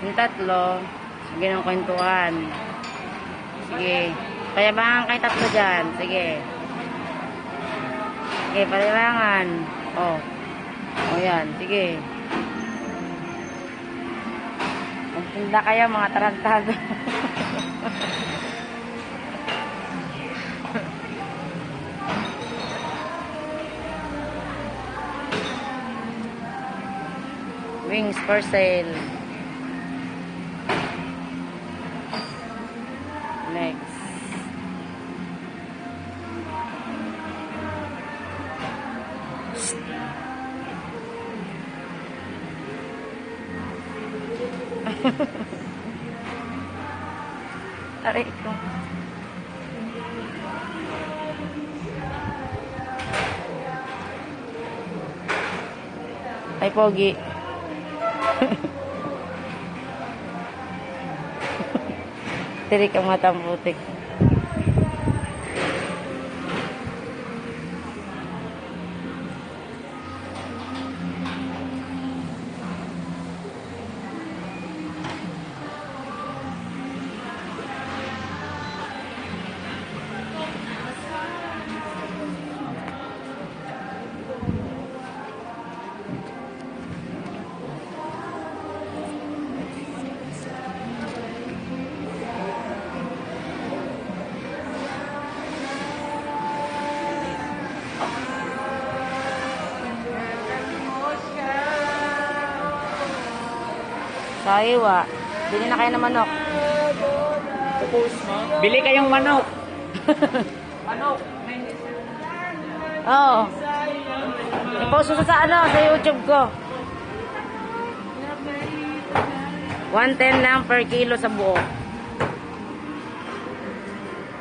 Yung tatlo, sige ng kwentuhan. Sige. Payabangan kayo tatlo dyan. Sige. Sige, payabangan. Oh. O yan, sige. Magtinda kayo mga tarantado. Wings for sale. Next. Aray ko. Ay, pogi. Tirik ang matang putik. Saiwa. Bili na kayo ng manok. Bili kayong manok. Manok. Oo. I-post mo sa sa YouTube ko. 110 lang per kilo sa buo.